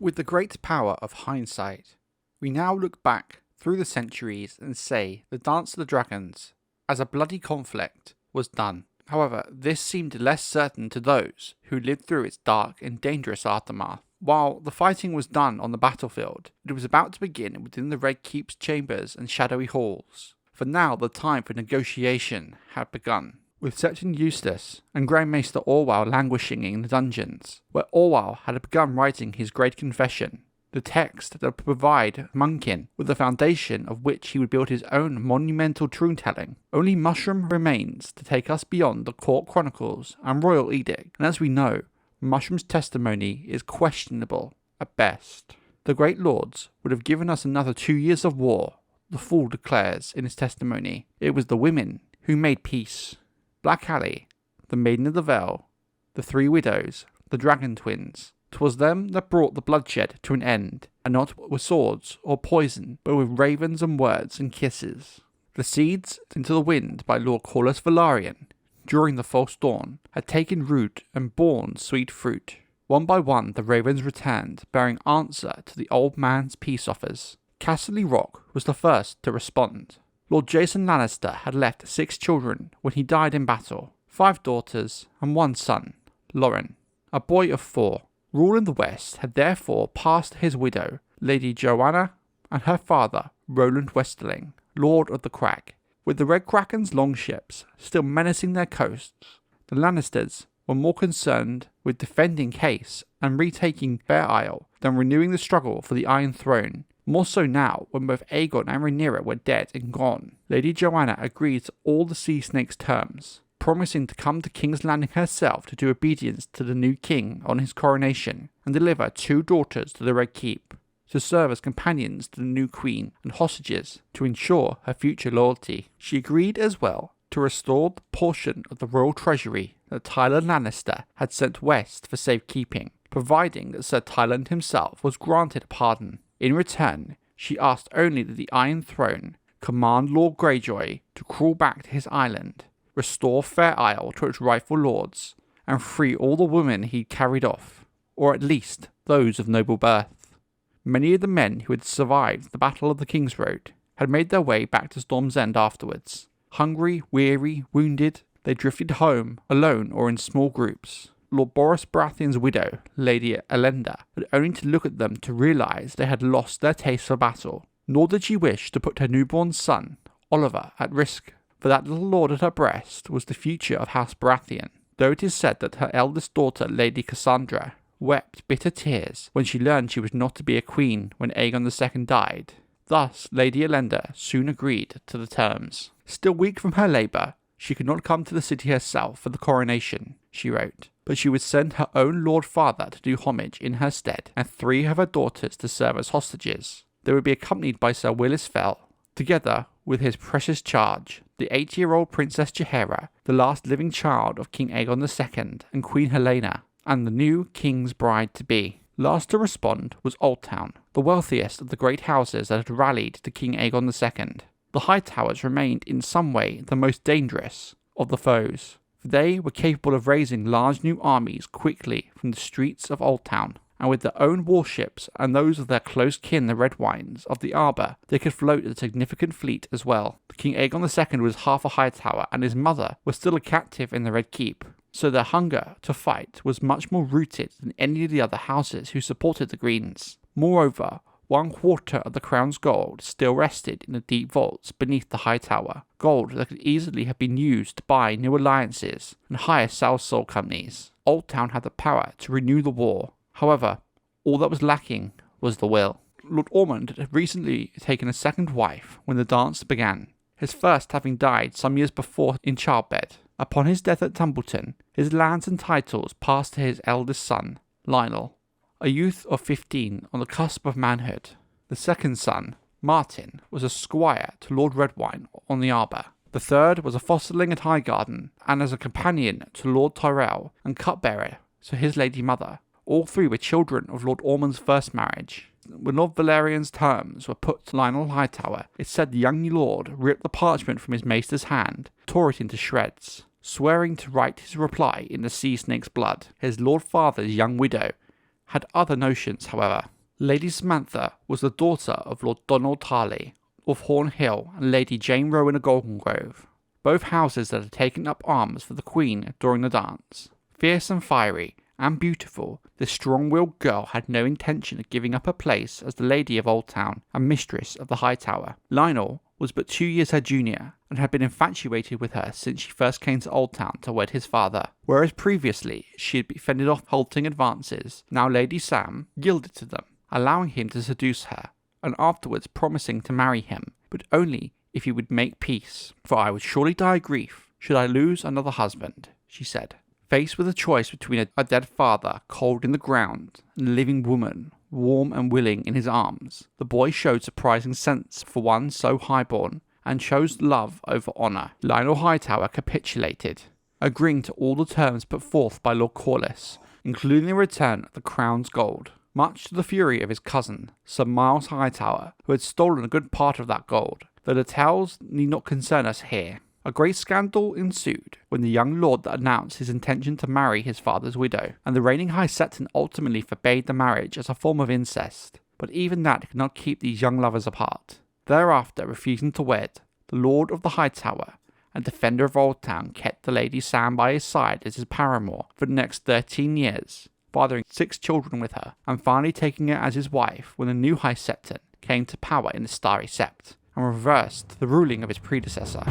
With the great power of hindsight, we now look back through the centuries and say the Dance of the Dragons, as a bloody conflict, was done. However, this seemed less certain to those who lived through its dark and dangerous aftermath. While the fighting was done on the battlefield, it was about to begin within the Red Keep's chambers and shadowy halls. For now the time for negotiation had begun, with Septon Eustace and Grand Maester Orwell languishing in the dungeons, where Orwell had begun writing his great confession, the text that would provide Munkin with the foundation of which he would build his own monumental truth-telling. Only Mushroom remains to take us beyond the court chronicles and royal edict, and as we know, Mushroom's testimony is questionable at best. The great lords would have given us another 2 years of war, the fool declares in his testimony. It was the women who made peace. Black Alley, the Maiden of the Vale, the Three Widows, the Dragon Twins. 'Twas them that brought the bloodshed to an end, and not with swords or poison, but with ravens and words and kisses. The seeds into the wind by Lord Corlys Velaryon, during the false dawn, had taken root and borne sweet fruit. One by one the ravens returned, bearing answer to the old man's peace offers. Castle Rock was the first to respond. Lord Jason Lannister had left 6 children when he died in battle, 5 daughters and 1 son, Lauren, a boy of 4. Rule in the West had therefore passed to his widow, Lady Joanna, and her father, Roland Westerling, Lord of the Crag. With the Red Kraken's longships still menacing their coasts, the Lannisters were more concerned with defending Case and retaking Fair Isle than renewing the struggle for the Iron Throne. More so now, when both Aegon and Rhaenyra were dead and gone. Lady Joanna agreed to all the Sea Snake's terms, promising to come to King's Landing herself to do obedience to the new king on his coronation, and deliver 2 daughters to the Red Keep, to serve as companions to the new queen and hostages to ensure her future loyalty. She agreed as well to restore the portion of the royal treasury that Tyler Lannister had sent west for safekeeping, providing that Sir Tyland himself was granted a pardon. In return, she asked only that the Iron Throne command Lord Greyjoy to crawl back to his island, restore Fair Isle to its rightful lords, and free all the women he'd carried off, or at least those of noble birth. Many of the men who had survived the Battle of the King's Road had made their way back to Storm's End afterwards. Hungry, weary, wounded, they drifted home, alone or in small groups. Lord Boris Baratheon's widow, Lady Elenda, had only to look at them to realise they had lost their taste for battle. Nor did she wish to put her newborn son, Oliver, at risk, for that little lord at her breast was the future of House Baratheon, though it is said that her eldest daughter, Lady Cassandra, wept bitter tears when she learned she was not to be a queen when Aegon II died. Thus Lady Elenda soon agreed to the terms. Still weak from her labour, she could not come to the city herself for the coronation, she wrote, but she would send her own lord father to do homage in her stead, and 3 of her daughters to serve as hostages. They would be accompanied by Sir Willis Fell, together with his precious charge, the 8-year-old Princess Jaehaera, the last living child of King Aegon II and Queen Helena, and the new king's bride-to-be. Last to respond was Oldtown, the wealthiest of the great houses that had rallied to King Aegon II. The Hightowers remained in some way the most dangerous of the foes, for they were capable of raising large new armies quickly from the streets of Oldtown, and with their own warships and those of their close kin the Redwynes of the Arbor, they could float a significant fleet as well. King Aegon II was half a Hightower, and his mother was still a captive in the Red Keep, so their hunger to fight was much more rooted than any of the other houses who supported the Greens. Moreover, 1/4 of the crown's gold still rested in the deep vaults beneath the Hightower, gold that could easily have been used to buy new alliances and hire South Soul companies. Oldtown had the power to renew the war. However, all that was lacking was the will. Lord Ormond had recently taken a second wife when the dance began, his first having died some years before in childbed. Upon his death at Tumbleton, his lands and titles passed to his eldest son, Lionel, a youth of 15 on the cusp of manhood. The second son, Martin, was a squire to Lord Redwyne on the Arbor. The third was a fosterling at Highgarden, and as a companion to Lord Tyrell and cupbearer to his lady mother. All 3 were children of Lord Ormond's first marriage. When Lord Velaryon's terms were put to Lionel Hightower, it said the young lord ripped the parchment from his maester's hand, tore it into shreds, swearing to write his reply in the sea snake's blood. His lord father's young widow had other notions, however. Lady Samantha was the daughter of Lord Donald Tarley of Horn Hill and Lady Jane Rowan of Golden Grove, both houses that had taken up arms for the Queen during the dance. Fierce and fiery and beautiful, this strong-willed girl had no intention of giving up her place as the Lady of Oldtown and mistress of the Hightower. Lionel was but 2 years her junior, and had been infatuated with her since she first came to Oldtown to wed his father. Whereas previously she had fended off halting advances, now Lady Sam yielded to them, allowing him to seduce her, and afterwards promising to marry him, but only if he would make peace. "For I would surely die of grief should I lose another husband," she said. Faced with a choice between a dead father cold in the ground and a living woman warm and willing in his arms, the boy showed surprising sense for one so highborn, and chose love over honour. Lionel Hightower capitulated, agreeing to all the terms put forth by Lord Corlys, including the return of the crown's gold, much to the fury of his cousin, Sir Miles Hightower, who had stolen a good part of that gold. The details need not concern us here. A great scandal ensued when the young lord announced his intention to marry his father's widow, and the reigning High Septon ultimately forbade the marriage as a form of incest, but even that could not keep these young lovers apart. Thereafter, refusing to wed, the Lord of the Hightower and Defender of Oldtown kept the Lady Sam by his side as his paramour for the next 13 years, fathering 6 children with her, and finally taking her as his wife when the new High Septon came to power in the Starry Sept, and reversed the ruling of his predecessor.